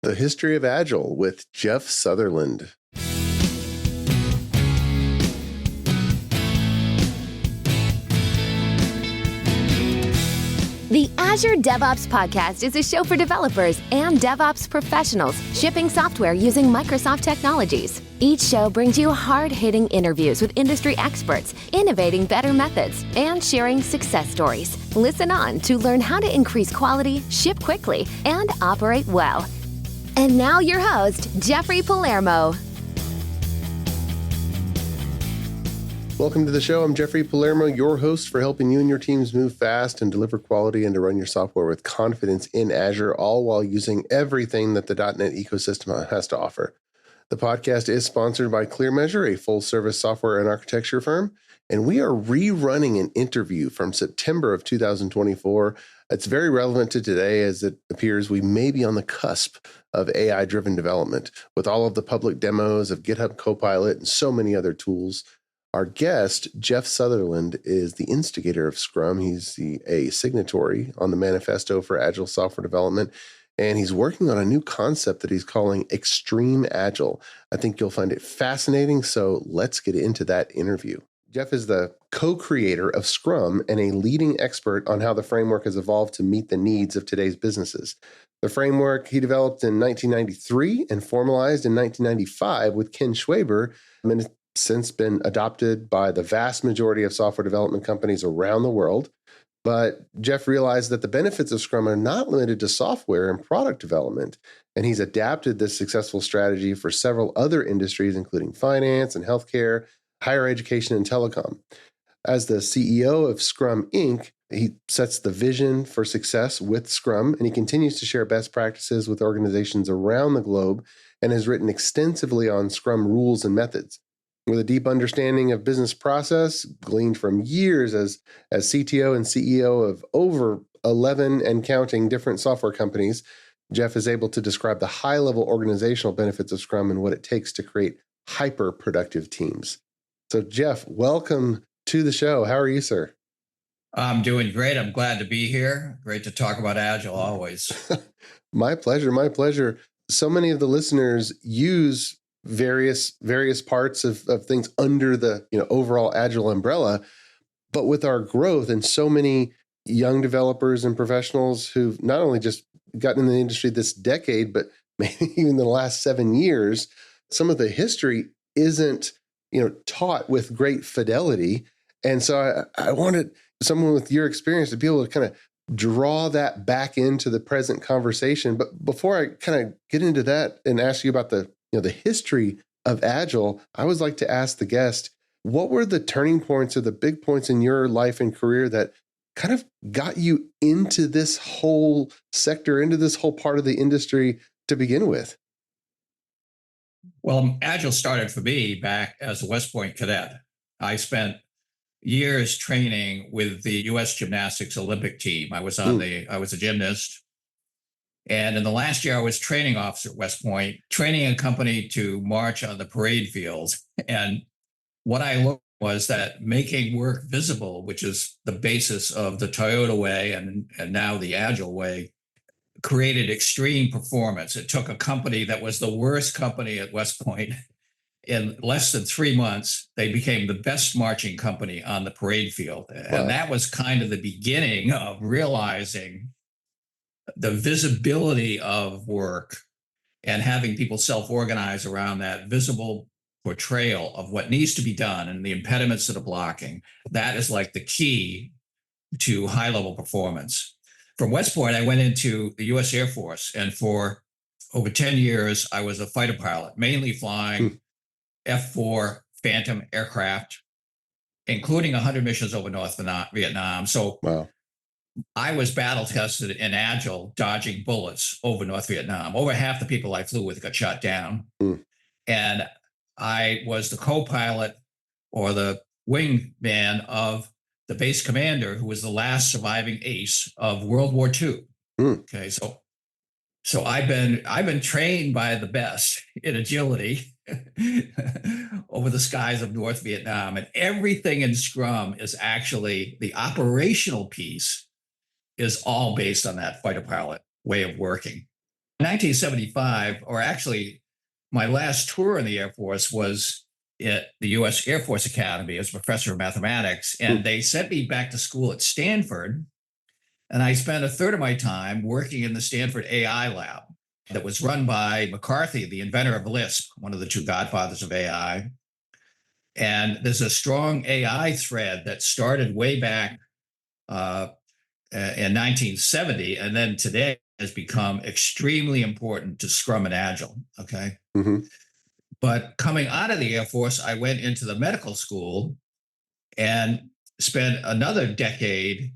The History of Agile with Jeff Sutherland. The Azure DevOps Podcast is a show for developers and DevOps professionals shipping software using Microsoft technologies. Each show brings you hard-hitting interviews with industry experts, innovating better methods, and sharing success stories. Listen on to learn how to increase quality, ship quickly, and operate well. And now your host, Jeffrey Palermo. Welcome to the show. I'm Jeffrey Palermo, your host for helping you and your teams move fast and deliver quality and to run your software with confidence in Azure, all while using everything that the .NET ecosystem has to offer. The podcast is sponsored by ClearMeasure, a full-service software and architecture firm, and we are rerunning an interview from September of 2024. It's very relevant to today as it appears we may be on the cusp of AI-driven development with all of the public demos of GitHub Copilot and so many other tools. Our guest, Jeff Sutherland, is the instigator of Scrum. He's a signatory on the Manifesto for Agile Software Development, and he's working on a new concept that he's calling Extreme Agile. I think you'll find it fascinating, so let's get into that interview. Jeff is the co-creator of Scrum and a leading expert on how the framework has evolved to meet the needs of today's businesses. The framework he developed in 1993 and formalized in 1995 with Ken Schwaber, and it's since been adopted by the vast majority of software development companies around the world. But Jeff realized that the benefits of Scrum are not limited to software and product development, and he's adapted this successful strategy for several other industries, including finance and healthcare, higher education, and telecom. As the CEO of Scrum Inc., he sets the vision for success with Scrum, and he continues to share best practices with organizations around the globe and has written extensively on Scrum rules and methods. With a deep understanding of business process, gleaned from years as CTO and CEO of over 11 and counting different software companies, Jeff is able to describe the high-level organizational benefits of Scrum and what it takes to create hyper-productive teams. So, Jeff, welcome to the show. How are you, sir? I'm doing great. I'm glad to be here. Great to talk about Agile always. My pleasure. My pleasure. So many of the listeners use various parts of things under the overall Agile umbrella. But with our growth and so many young developers and professionals who've not only just gotten in the industry this decade, but maybe even the last 7 years, some of the history isn't taught with great fidelity. And so I wanted someone with your experience to be able to kind of draw that back into the present conversation. But before I kind of get into that and ask you about the history of Agile, I always like to ask the guest, what were the turning points or the big points in your life and career that kind of got you into this whole sector, into this whole part of the industry to begin with? Well, Agile started for me back as a West Point cadet. I spent years training with the U.S. Gymnastics Olympic team. I was a gymnast. And in the last year, I was training officer at West Point, training a company to march on the parade field. And what I learned was that making work visible, which is the basis of the Toyota way and now the Agile way, created extreme performance. It took a company that was the worst company at West Point. In less than 3 months, they became the best marching company on the parade field. And that was kind of the beginning of realizing the visibility of work and having people self-organize around that visible portrayal of what needs to be done and the impediments that are blocking. That is like the key to high-level performance. From West Point, I went into the U.S. Air Force, and for over 10 years, I was a fighter pilot, mainly flying F-4 Phantom aircraft, including 100 missions over North Vietnam. So wow. I was battle tested in Agile, dodging bullets over North Vietnam. Over half the people I flew with got shot down. And I was the co-pilot or the wingman of the base commander, who was the last surviving ace of World War II. Okay, so I've been trained by the best in agility over the skies of North Vietnam, and everything in Scrum is actually the operational piece is all based on that fighter pilot way of working. 1975, or actually my last tour in the Air Force was at the U.S. Air Force Academy as a professor of mathematics. And they sent me back to school at Stanford. And I spent a third of my time working in the Stanford AI lab that was run by McCarthy, the inventor of Lisp, one of the two godfathers of AI. And there's a strong AI thread that started way back in 1970, and then today has become extremely important to Scrum and Agile. Okay. Mm-hmm. But coming out of the Air Force, I went into the medical school and spent another decade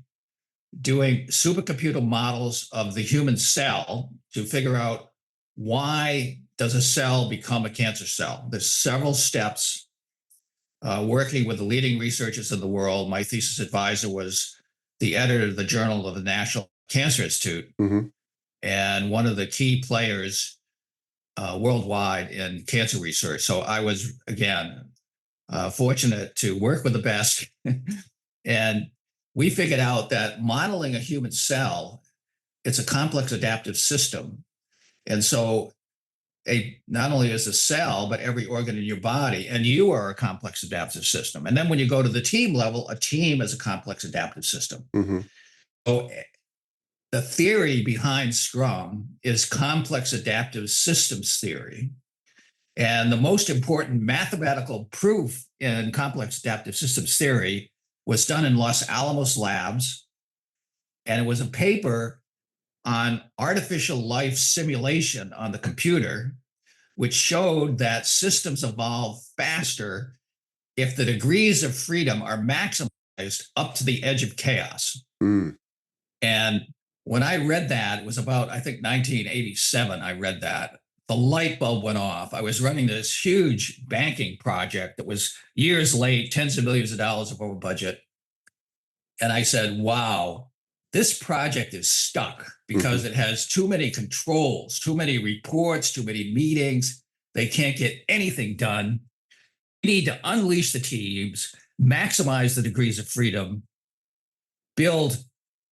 doing supercomputer models of the human cell to figure out why does a cell become a cancer cell. There's several steps. Working with the leading researchers in the world, my thesis advisor was the editor of the Journal of the National Cancer Institute, and one of the key players worldwide in cancer research. So I was, again, fortunate to work with the best. And we figured out that modeling a human cell, it's a complex adaptive system. And so not only is a cell, but every organ in your body, and you are a complex adaptive system. And then when you go to the team level, a team is a complex adaptive system. So the theory behind Scrum is complex adaptive systems theory. And the most important mathematical proof in complex adaptive systems theory was done in Los Alamos labs. And it was a paper on artificial life simulation on the computer, which showed that systems evolve faster if the degrees of freedom are maximized up to the edge of chaos. And when I read that, it was about, I think, 1987, I read that. The light bulb went off. I was running this huge banking project that was years late, tens of millions of dollars over budget. And I said, wow, this project is stuck because it has too many controls, too many reports, too many meetings. They can't get anything done. We need to unleash the teams, maximize the degrees of freedom, build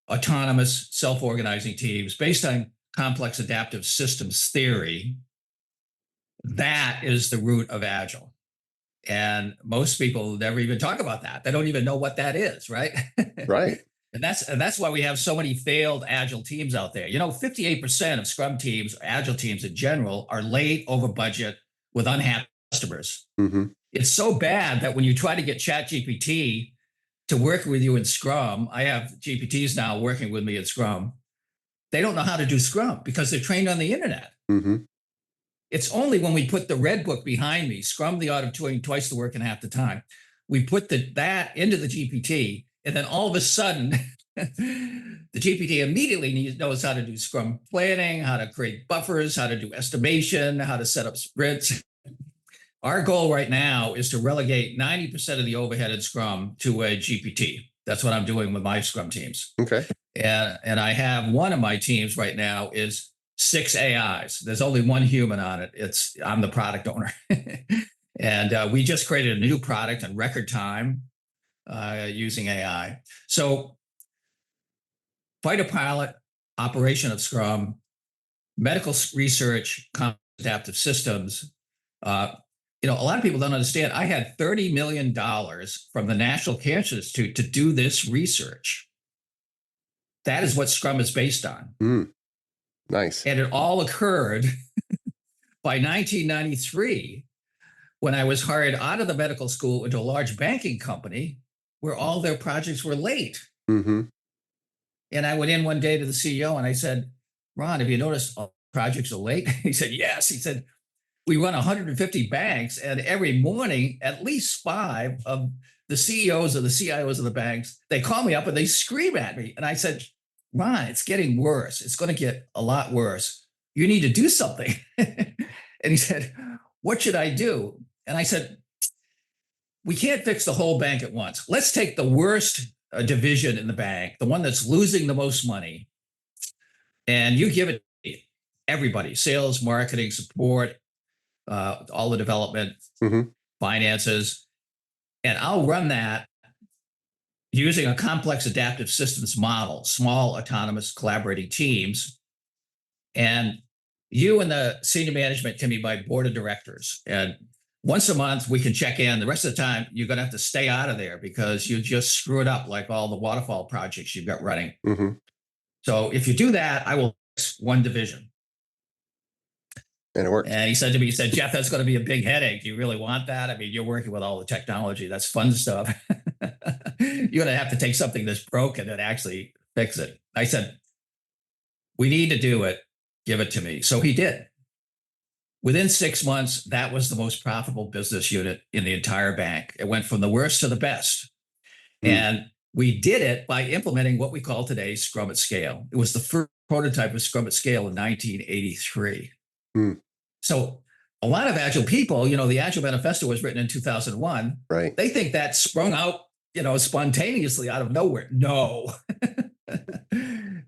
autonomous, self-organizing teams based on complex adaptive systems theory. That is the root of Agile. And most people never even talk about that. They don't even know what that is, right? Right. And that's why we have so many failed Agile teams out there. 58% of Scrum teams, Agile teams in general, are late, over budget, with unhappy customers. It's so bad that when you try to get ChatGPT to work with you in Scrum, I have GPTs now working with me in Scrum. They don't know how to do Scrum because they're trained on the internet. It's only when we put the red book behind me, Scrum, the art of doing twice the work in half the time, we put that into the GPT, and then all of a sudden, the GPT immediately knows how to do Scrum planning, how to create buffers, how to do estimation, how to set up sprints. Our goal right now is to relegate 90% of the overhead in Scrum to a GPT. That's what I'm doing with my Scrum teams. Okay. And I have one of my teams right now is 6 AIs. There's only one human on it. I'm the product owner. And we just created a new product in record time using AI. So fighter pilot, operation of Scrum, medical research, complex adaptive systems. A lot of people don't understand. I had $30 million from the National Cancer Institute to do this research. That is what Scrum is based on. Nice. And it all occurred by 1993 when I was hired out of the medical school into a large banking company where all their projects were late. And I went in one day to the CEO and I said, Ron, have you noticed all projects are late? He said, yes. He said, we run 150 banks, and every morning, at least 5 of the CEOs or the CIOs of the banks, they call me up and they scream at me. And I said, Ron, it's getting worse. It's going to get a lot worse. You need to do something. And he said, what should I do? And I said, we can't fix the whole bank at once. Let's take the worst division in the bank, the one that's losing the most money, and you give it to everybody, sales, marketing, support, all the development, finances, and I'll run that using a complex adaptive systems model, small autonomous collaborating teams. And you and the senior management can be my board of directors. And once a month, we can check in. The rest of the time, you're going to have to stay out of there because you just screw it up like all the waterfall projects you've got running. Mm-hmm. So if you do that, I will fix one division. And it worked. And he said to me, he said, Jeff, that's going to be a big headache. Do you really want that? I mean, you're working with all the technology. That's fun stuff. You're going to have to take something that's broken and actually fix it. I said, we need to do it. Give it to me. So he did. Within 6 months, that was the most profitable business unit in the entire bank. It went from the worst to the best. And we did it by implementing what we call today Scrum at Scale. It was the first prototype of Scrum at Scale in 1983. So a lot of Agile people, the Agile Manifesto was written in 2001. Right. They think that sprung out, spontaneously out of nowhere. No.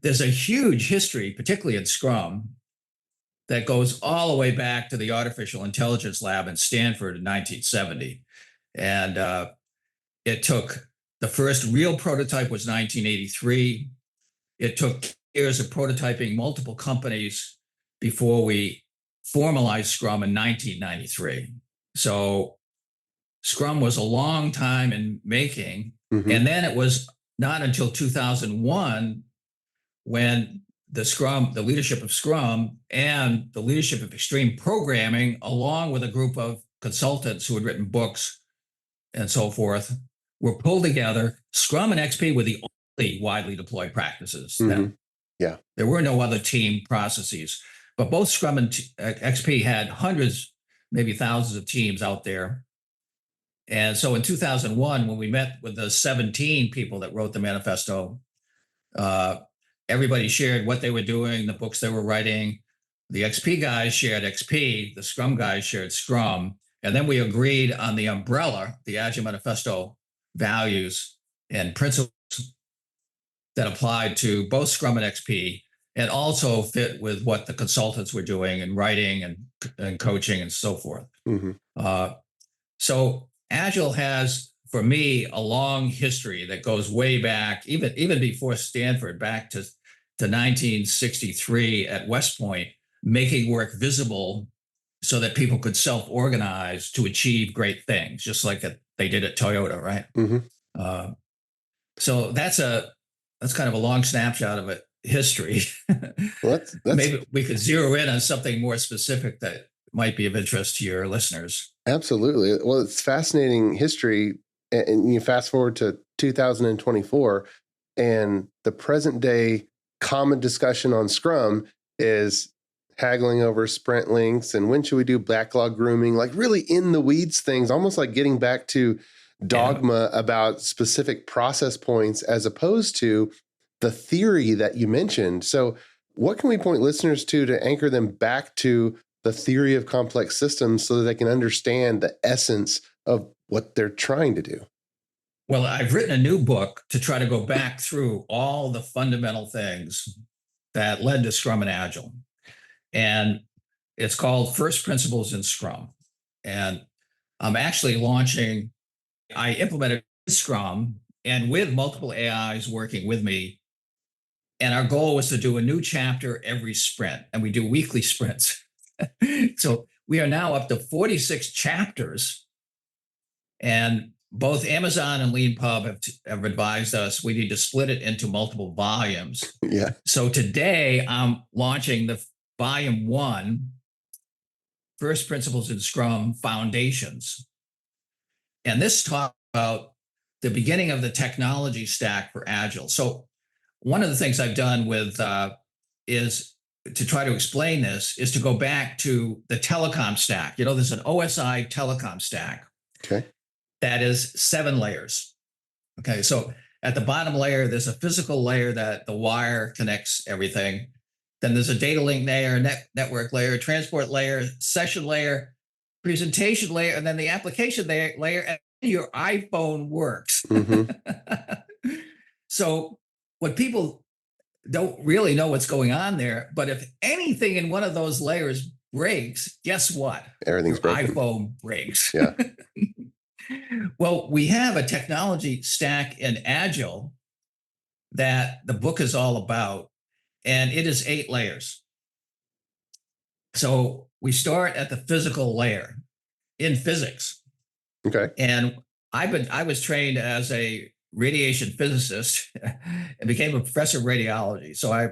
There's a huge history, particularly in Scrum, that goes all the way back to the artificial intelligence lab in Stanford in 1970. And it took, the first real prototype was 1983. It took years of prototyping multiple companies before we formalized Scrum in 1993. So Scrum was a long time in making. Mm-hmm. And then it was not until 2001 when the leadership of Scrum and the leadership of extreme programming, along with a group of consultants who had written books and so forth, were pulled together. Scrum and XP were the only widely deployed practices. Mm-hmm. Yeah. There were no other team processes, but both Scrum and XP had hundreds, maybe thousands of teams out there. And so in 2001, when we met with the 17 people that wrote the manifesto, everybody shared what they were doing, the books they were writing. The XP guys shared XP, the Scrum guys shared Scrum. And then we agreed on the umbrella, the Agile Manifesto values and principles that applied to both Scrum and XP and also fit with what the consultants were doing and writing and coaching and so forth. Mm-hmm. So Agile has, for me, a long history that goes way back, even before Stanford, back to 1963 at West Point, making work visible so that people could self-organize to achieve great things, just like they did at Toyota, right? Mm-hmm. So that's kind of a long snapshot of it, history. Well, that's maybe we could zero in on something more specific that might be of interest to your listeners. Absolutely. Well, it's fascinating history. And you fast forward to 2024, and the present day common discussion on Scrum is haggling over sprint lengths and when should we do backlog grooming, like really in the weeds things, almost like getting back to dogma about specific process points as opposed to the theory that you mentioned. So what can we point listeners to anchor them back to the theory of complex systems so that they can understand the essence of what they're trying to do? Well, I've written a new book to try to go back through all the fundamental things that led to Scrum and Agile. And it's called First Principles in Scrum. And I'm actually launching, I implemented Scrum and with multiple AIs working with me. And our goal was to do a new chapter every sprint. And we do weekly sprints. So we are now up to 46 chapters. And both Amazon and LeanPub have advised us we need to split it into multiple volumes. Yeah. So today I'm launching the volume 1, First Principles in Scrum Foundations. And this talks about the beginning of the technology stack for Agile. So one of the things I've done with is to try to explain this is to go back to the telecom stack. There's an OSI telecom stack. Okay. That is 7 layers. Okay, so at the bottom layer, there's a physical layer that the wire connects everything. Then there's a data link layer, network layer, transport layer, session layer, presentation layer, and then the application layer, and your iPhone works. Mm-hmm. So what people don't really know what's going on there, but if anything in one of those layers breaks, guess what? Everything's broken. iPhone breaks. Yeah. Well, we have a technology stack in Agile that the book is all about, and it is 8 layers. So we start at the physical layer in physics. Okay. And I was trained as a radiation physicist and became a professor of radiology. So I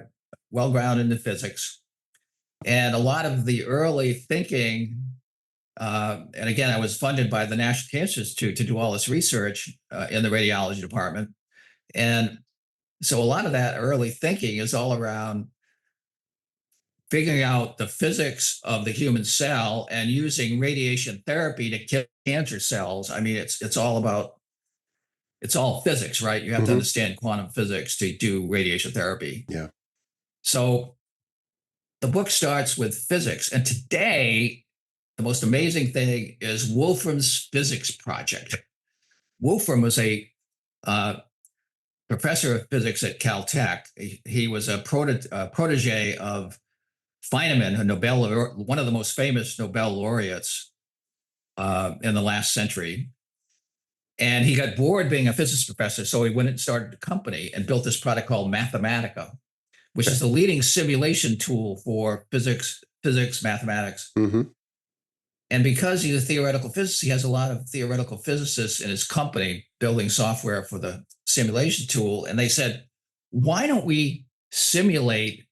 well grounded in physics. And a lot of the early thinking, and again, I was funded by the National Cancer Institute to do all this research in the radiology department. And so a lot of that early thinking is all around figuring out the physics of the human cell and using radiation therapy to kill cancer cells. I mean, it's all physics, right? You have to understand quantum physics to do radiation therapy. Yeah. So the book starts with physics. And today, the most amazing thing is Wolfram's physics project. Wolfram was a professor of physics at Caltech. He was a protege of Feynman, one of the most famous Nobel laureates in the last century. And he got bored being a physics professor, so he went and started a company and built this product called Mathematica, which is the leading simulation tool for physics, mathematics. And because he's a theoretical physicist, he has a lot of theoretical physicists in his company building software for the simulation tool. And they said, why don't we simulate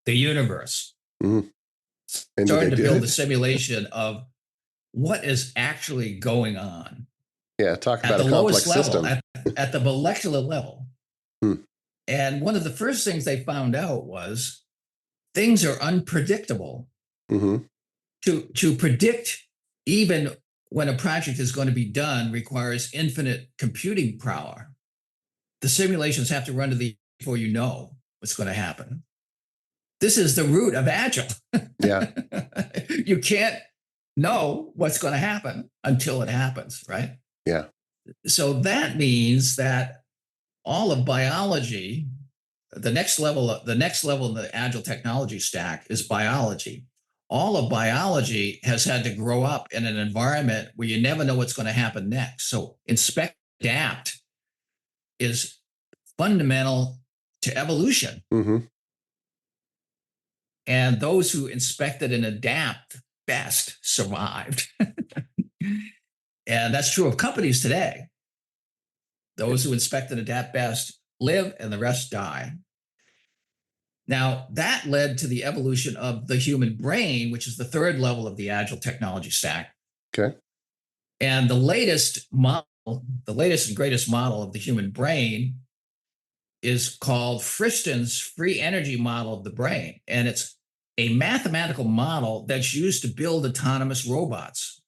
the universe? Started to build the simulation of what is actually going on. Yeah, talk about at the a complex lowest system. level, at the molecular level. And one of the first things they found out was things are unpredictable. To predict even when a project is going to be done requires infinite computing power. The simulations have to run to the before you know what's going to happen. This is the root of Agile. Yeah. You can't know what's going to happen until it happens, right? Yeah. So that means that all of biology, the next level in the Agile technology stack is biology. All of biology has had to grow up in an environment where you never know what's going to happen next. So inspect, adapt is fundamental to evolution. And those who inspected and adapt best survived. And that's true of companies today. Those who inspect and adapt best live and the rest die. Now, that led to the evolution of the human brain, which is the third level of the Agile technology stack. Okay. And the latest and greatest model of the human brain is called Friston's free energy model of the brain. And it's a mathematical model that's used to build autonomous robots.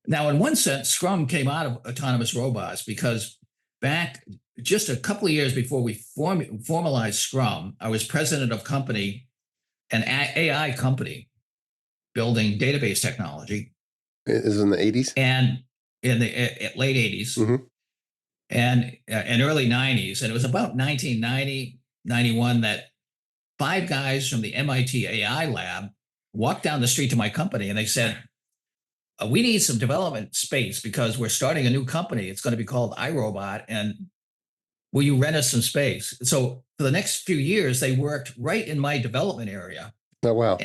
Now, in one sense, Scrum came out of autonomous robots because back just a couple of years before we formalized Scrum, I was president of an AI company building database technology. Is in the 80s? And in the late 80s and early 90s. And it was about 1990, 91 that 5 guys from the MIT AI lab walked down the street to my company and they said, we need some development space because we're starting a new company. It's going to be called iRobot. And will you rent us some space? So for the next few years, they worked right in my development area. Oh, wow.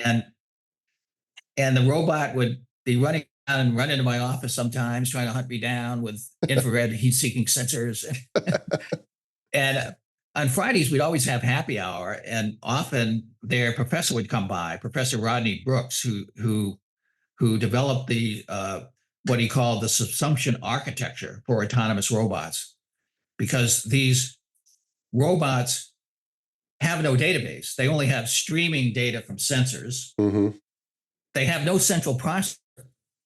And the robot would be running around and run into my office sometimes, trying to hunt me down with infrared heat-seeking sensors. And on Fridays, we'd always have happy hour. And often their professor would come by, Professor Rodney Brooks, who developed the what he called the subsumption architecture for autonomous robots, because these robots have no database. They only have streaming data from sensors. They have no central processor.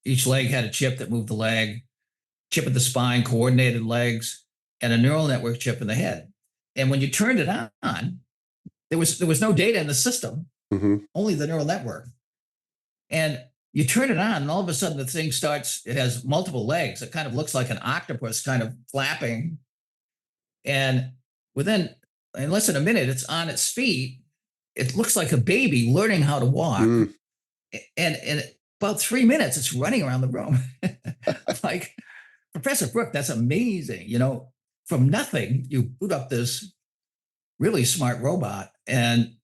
Each leg had a chip that moved the leg, chip at the spine, coordinated legs, and a neural network chip in the head. And when you turned it on, there was no data in the system, only the neural network. And you turn it on, and all of a sudden the thing it has multiple legs. It kind of looks like an octopus kind of flapping. And in less than a minute, it's on its feet. It looks like a baby learning how to walk. And in about 3 minutes, it's running around the room. I'm like, Professor Brooke, that's amazing. From nothing, you boot up this really smart robot. And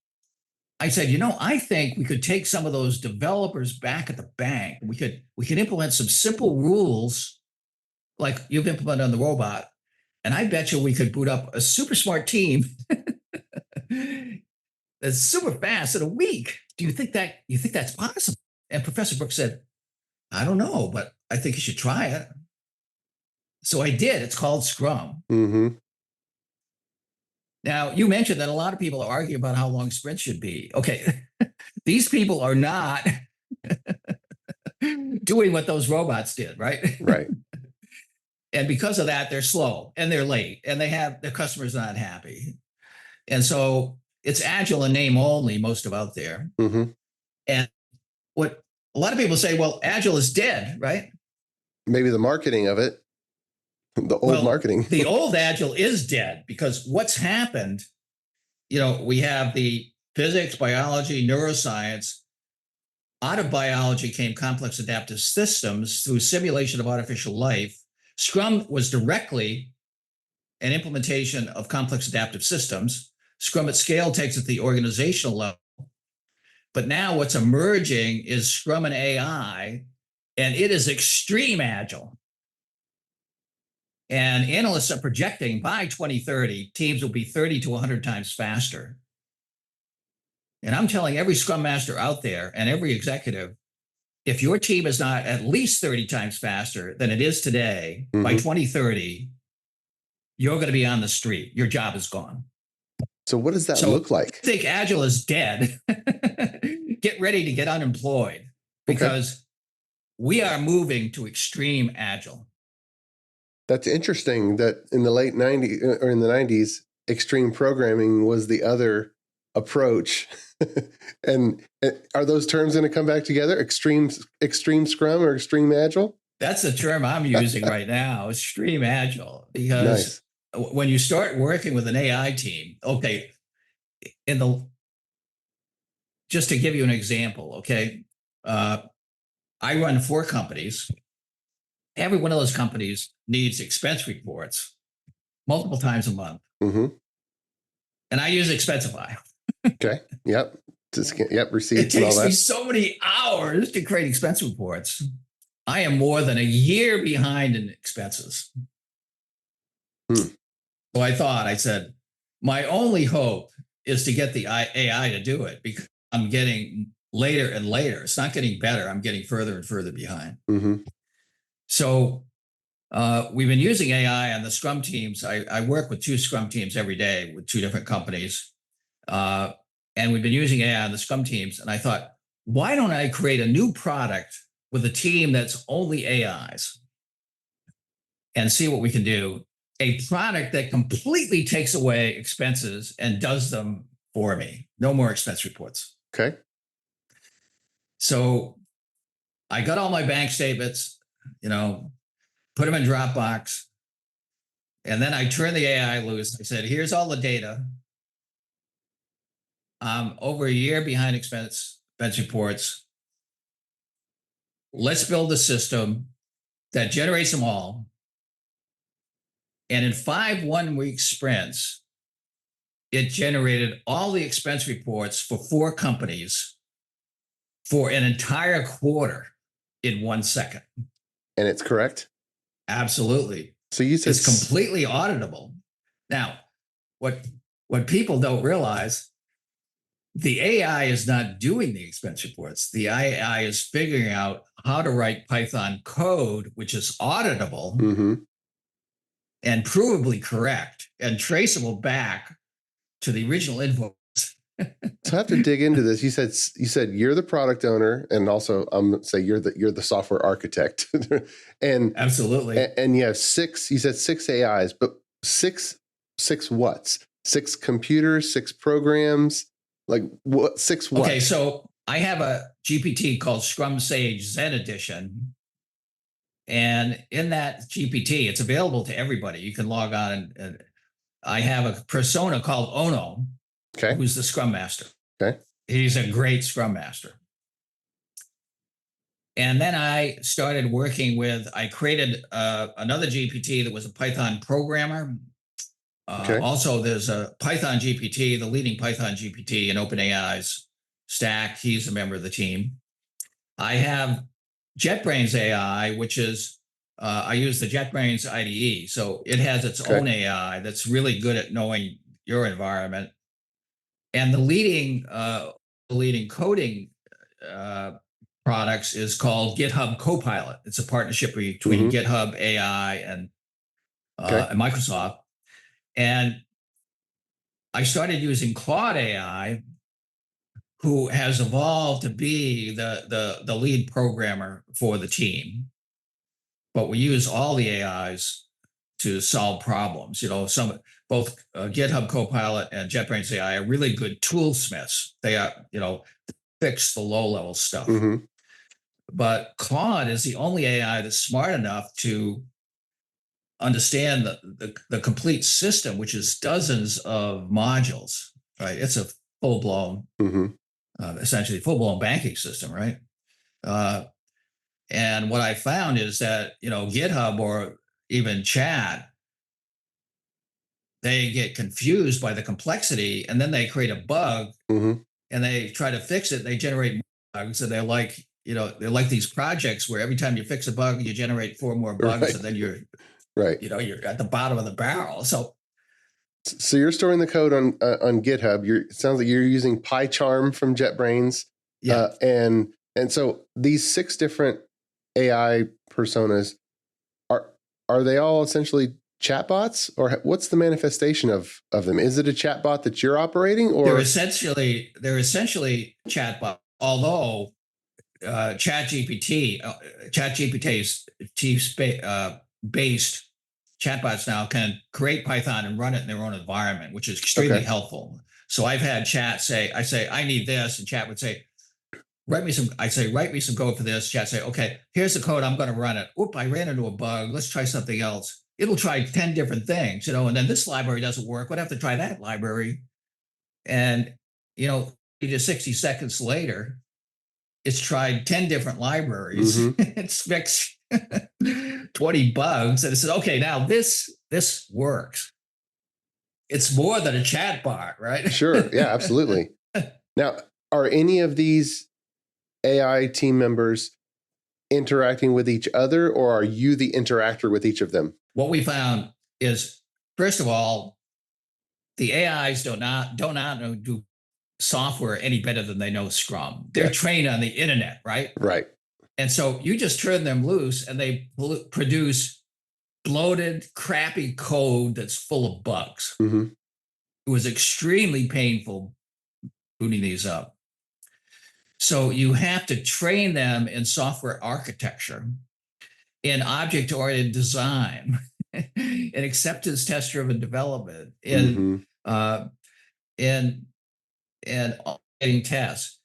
I said, I think we could take some of those developers back at the bank. We could implement some simple rules like you've implemented on the robot. And I bet you we could boot up a super smart team that's super fast in a week. Do you think that's possible? And Professor Brooks said, I don't know, but I think you should try it. So I did. It's called Scrum. Mm-hmm. Now, you mentioned that a lot of people argue about how long sprints should be. Okay, these people are not doing what those robots did, right? Right. And because of that, they're slow and they're late and their customers not happy. And so it's Agile in name only, most of out there. Mm-hmm. And what a lot of people say, well, Agile is dead, right? Maybe the marketing of it, the old marketing. The old Agile is dead because what's happened, we have the physics, biology, neuroscience. Out of biology came complex adaptive systems through simulation of artificial life. Scrum was directly an implementation of complex adaptive systems. Scrum at scale takes it to the organizational level. But now what's emerging is Scrum and AI, and it is extreme Agile. And analysts are projecting by 2030, teams will be 30 to 100 times faster. And I'm telling every Scrum Master out there and every executive, if your team is not at least 30 times faster than it is today, by 2030, you're going to be on the street. Your job is gone. So what does that look like? I think Agile is dead. Get ready to get unemployed because we are moving to extreme Agile. That's interesting that in the late 90s or in the 90s, extreme programming was the other approach. And are those terms going to come back together? Extreme Scrum or extreme Agile? That's the term I'm using right now, extreme Agile, because when you start working with an AI team, just to give you an example, I run 4 companies. Every one of those companies needs expense reports multiple times a month. Mm-hmm. And I use Expensify. Okay. Yep. Receipts It and all takes that. me so many hours to create expense reports. I am more than a year behind in expenses. So I said, my only hope is to get the AI to do it because I'm getting later and later. It's not getting better. I'm getting further and further behind. Mm-hmm. So we've been using AI on the Scrum teams. I work with 2 Scrum teams every day with 2 different companies. And we've been using AI on the Scrum teams. And I thought, why don't I create a new product with a team that's only AIs and see what we can do? A product that completely takes away expenses and does them for me. No more expense reports. Okay. So I got all my bank statements, put them in Dropbox. And then I turned the AI loose. I said, here's all the data. Over a year behind expense reports. Let's build a system that generates them all. And in 5 one-week sprints, it generated all the expense reports for 4 companies for an entire quarter in 1 second. And it's correct? Absolutely. So you said it's completely auditable. Now, what people don't realize, the AI is not doing the expense reports. The AI is figuring out how to write Python code, which is auditable and provably correct and traceable back to the original invoice. So I have to dig into this. You said you're the product owner, and also I'm going to say you're the software architect. And absolutely. And you have 6. You said 6 AIs, but 6 what's? 6 computers, 6 programs. Like what? 6 what? Okay, so I have a GPT called Scrum Sage Zen Edition. And in that GPT, it's available to everybody. You can log on and I have a persona called Ono, who's the Scrum Master. Okay. He's a great Scrum Master. And then I started working I created another GPT that was a Python programmer. Also, there's a Python GPT, the leading Python GPT in OpenAI's stack. He's a member of the team. I have JetBrains AI, which is, I use the JetBrains IDE. So it has its own AI that's really good at knowing your environment. And the leading coding products is called GitHub Copilot. It's a partnership between GitHub AI and Microsoft. And I started using Claude AI, who has evolved to be the lead programmer for the team. But we use all the AIs to solve problems. Both GitHub Copilot and JetBrains AI are really good toolsmiths. They are, fix the low-level stuff. But Claude is the only AI that's smart enough to understand the complete system, which is dozens of modules, right? It's a full-blown, essentially full-blown banking system, right? And what I found is that, GitHub or even chat, they get confused by the complexity, and then they create a bug and they try to fix it. They generate bugs, and they're like these projects where every time you fix a bug, you generate 4 more bugs, and then you're at the bottom of the barrel. So you're storing the code on GitHub. It sounds like you're using PyCharm from JetBrains. Yeah. And so these 6 different AI personas, are they all essentially chatbots, or what's the manifestation of them? Is it a chatbot that you're operating, or they're essentially chatbot? Although ChatGPT's based chatbots now can create Python and run it in their own environment, which is extremely helpful. So I've had chat say, I need this, and chat would say, write me some code for this. Chat say, okay, here's the code, I'm going to run it. Oop, I ran into a bug. Let's try something else. It'll try 10 different things, and then this library doesn't work. We'd have to try that library. And, 30 to 60 seconds later, it's tried 10 different libraries. It's fixed 20 bugs. And it says, okay, now this works. It's more than a chat bot, right? Sure. Yeah, absolutely. Now, are any of these AI team members interacting with each other, or are you the interactor with each of them? What we found is, first of all, the AIs do not do software any better than they know Scrum. They're trained on the internet, right? Right. And so you just turn them loose and they produce bloated, crappy code that's full of bugs. It was extremely painful booting these up. So you have to train them in software architecture, in object-oriented design, in acceptance test-driven development, in automating tests.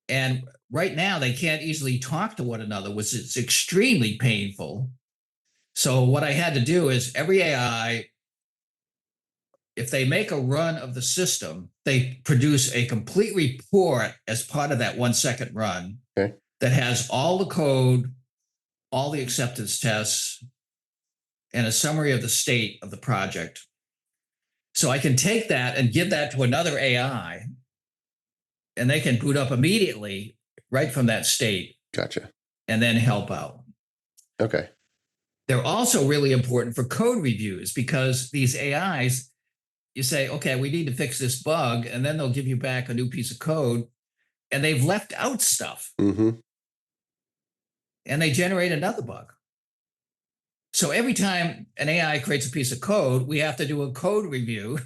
And right now they can't easily talk to one another, which is extremely painful. So what I had to do is every AI, if they make a run of the system, they produce a complete report as part of that 1 second run that has all the code, all the acceptance tests, and a summary of the state of the project. So I can take that and give that to another AI, and they can boot up immediately right from that state. Gotcha. And then help out. Okay. They're also really important for code reviews, because these AIs, you say, okay, we need to fix this bug, and then they'll give you back a new piece of code, and they've left out stuff. And they generate another bug. So every time an AI creates a piece of code, we have to do a code review.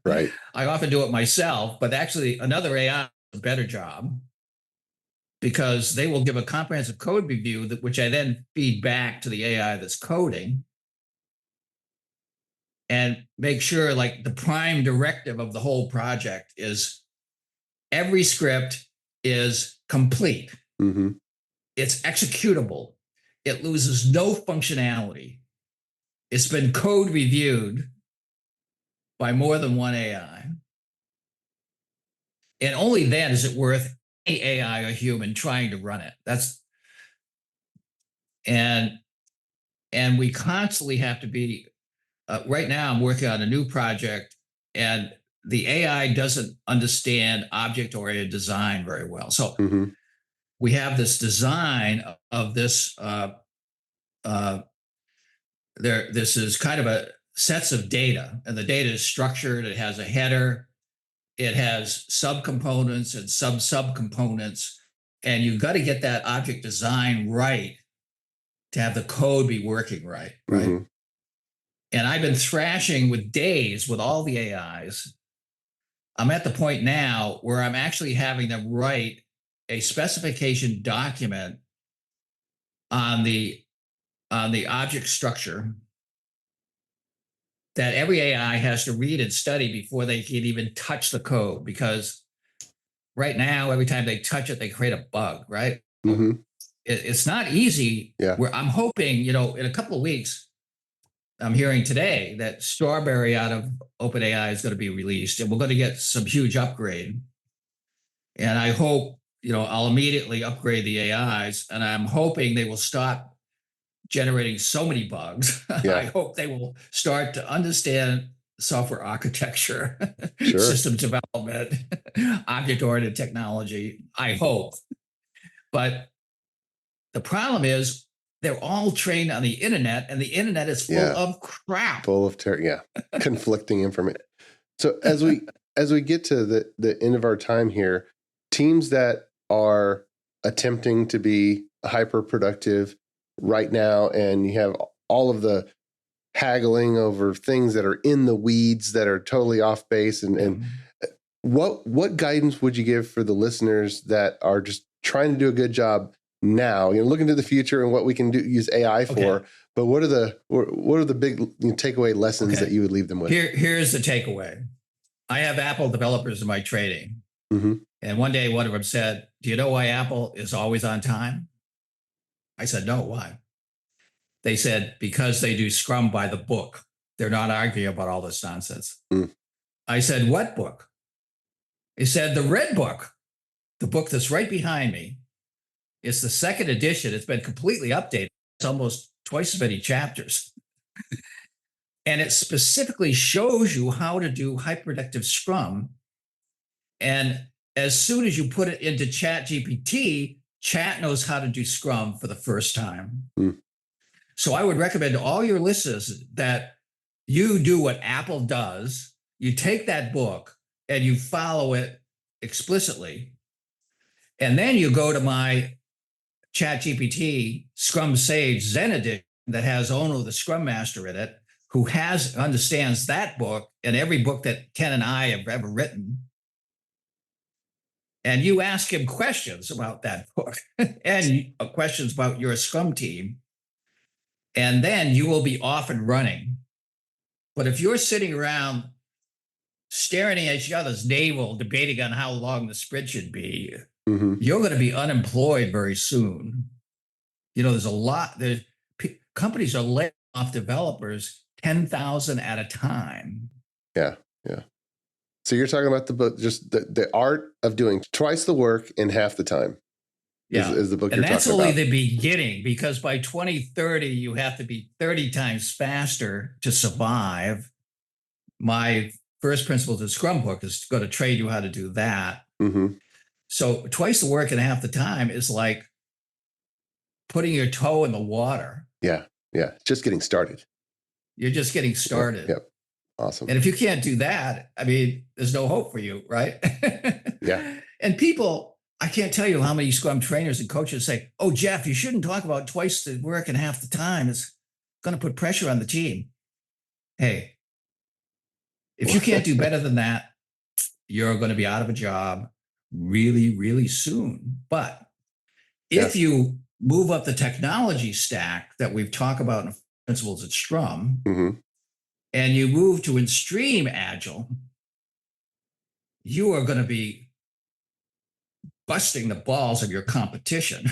Right. I often do it myself, but actually another AI does a better job, because they will give a comprehensive code review, which I then feed back to the AI that's coding, and make sure, like, the prime directive of the whole project is every script is complete. It's executable. It loses no functionality. It's been code reviewed by more than one AI. And only then is it worth any AI or human trying to run it. And we constantly have to be, right now I'm working on a new project, and the AI doesn't understand object-oriented design very well. So Mm-hmm. we have this design of this. This is kind of a sets of data, and the data is structured. It has a header. It has subcomponents and subcomponents, and you've got to get that object design right to have the code be working right. Mm-hmm. And I've been thrashing with days with all the AIs. I'm at the point now where I'm actually having them write a specification document on the object structure that every AI has to read and study before they can even touch the code. Because right now, every time they touch it, they create a bug, right? Mm-hmm. It's not easy. Yeah. Where I'm hoping, in a couple of weeks, I'm hearing today that Strawberry out of OpenAI is going to be released, and we're going to get some huge upgrade. And I hope, I'll immediately upgrade the AIs, and I'm hoping they will stop generating so many bugs. Yeah. I hope they will start to understand software architecture, Sure. system development, object-oriented technology. I hope. But the problem is they're all trained on the internet, and the internet is full of crap. Full of conflicting information. So as we get to the end of our time here, teams that are attempting to be hyper productive right now, and you have all of the haggling over things that are in the weeds that are totally off base, and what guidance would you give for the listeners that are just trying to do a good job now, looking to the future and what we can use AI for? Okay. But what are the big takeaway lessons that you would leave them with? Here's the takeaway. I have Apple developers in my training. Mm-hmm. And one day one of them said, "Do you know why Apple is always on time?" I said, "No, why?" They said, "Because they do Scrum by the book. They're not arguing about all this nonsense." Mm. I said, "What book?" He said, "The red book, the book that's right behind me. It's the second edition. It's been completely updated. It's almost twice as many chapters." And it specifically shows you how to do hyperproductive Scrum. And as soon as you put it into ChatGPT, Chat knows how to do Scrum for the first time. Mm. So I would recommend to all your listeners that you do what Apple does. You take that book and you follow it explicitly. And then you go to my ChatGPT Scrum Sage Zen Edition that has Ono, the Scrum Master, in it, who understands that book and every book that Ken and I have ever written. And you ask him questions about that book and questions about your Scrum team. And then you will be off and running. But if you're sitting around staring at each other's navel, debating on how long the sprint should be, you're going to be unemployed very soon. There's a lot. Companies are laying off developers 10,000 at a time. Yeah. So you're talking about the book, just the art of doing twice the work in half the time. Is the book you're talking about. And that's only the beginning, because by 2030, you have to be 30 times faster to survive. My first principles of Scrum book is going to train you how to do that. Mm-hmm. So twice the work in half the time is like putting your toe in the water. Yeah. Just getting started. You're just getting started. Yep. Awesome. And if you can't do that, there's no hope for you, right? Yeah. And people, I can't tell you how many Scrum trainers and coaches say, "Oh, Jeff, you shouldn't talk about twice the work in half the time. It's going to put pressure on the team." Hey, if you can't do better than that, you're going to be out of a job really, really soon. But if you move up the technology stack that we've talked about in principles of Scrum, and you move to extreme Agile, you are going to be busting the balls of your competition.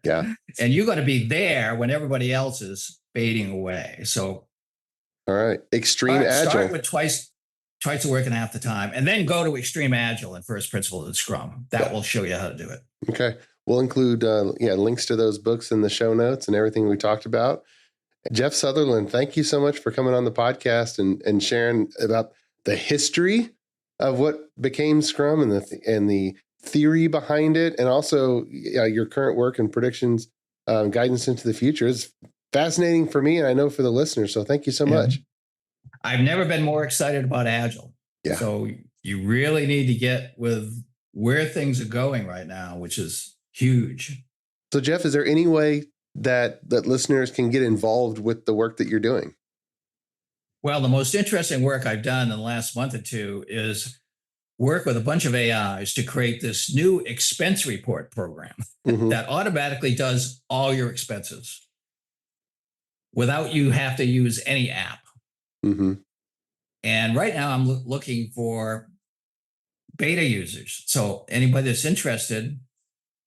Yeah. And you're going to be there when everybody else is fading away. So, all right. Extreme Agile. Start with twice the work in half the time, and then go to Extreme Agile and first principles of Scrum. That will show you how to do it. Okay. We'll include links to those books in the show notes and everything we talked about. Jeff Sutherland, thank you so much for coming on the podcast and sharing about the history of what became Scrum and the theory behind it, and also your current work and predictions, guidance into the future is fascinating for me, and I know for the listeners. So thank you so much. I've never been more excited about Agile. Yeah. So you really need to get with where things are going right now, which is huge. So Jeff, is there any way that listeners can get involved with the work that you're doing? Well, the most interesting work I've done in the last month or two is work with a bunch of AIs to create this new expense report program that automatically does all your expenses without you have to use any app. And right now I'm looking for beta users. So anybody that's interested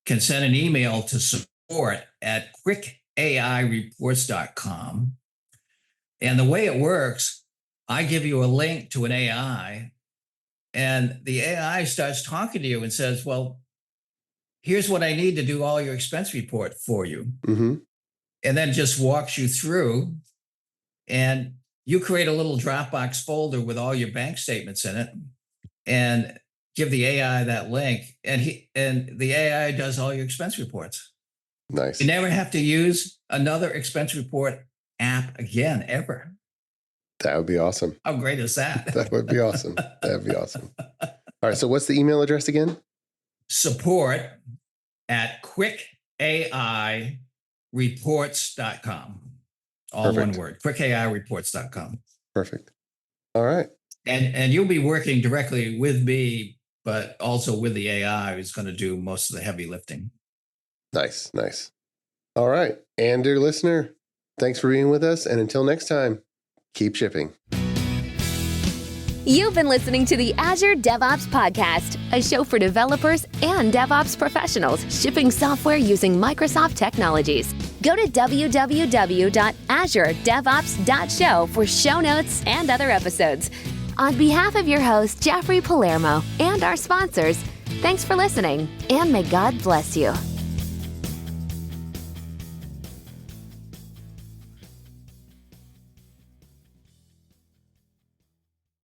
can send an email to support@quickaireports.com. And the way it works, I give you a link to an AI, and the AI starts talking to you and says, well, here's what I need to do all your expense report for you. And then just walks you through, and you create a little Dropbox folder with all your bank statements in it and give the AI that link, and the AI does all your expense reports. Nice. You never have to use another expense report app again, ever. That would be awesome. How great is that? That would be awesome. That'd be awesome. All right. So what's the email address again? Support@quickaireports.com. All Perfect. one word, quickaireports.com. Perfect. All right. And you'll be working directly with me, but also with the AI who's going to do most of the heavy lifting. Nice. All right. And dear listener, thanks for being with us. And until next time, keep shipping. You've been listening to the Azure DevOps Podcast, a show for developers and DevOps professionals shipping software using Microsoft technologies. Go to www.azuredevops.show for show notes and other episodes. On behalf of your host, Jeffrey Palermo, and our sponsors, thanks for listening, and may God bless you.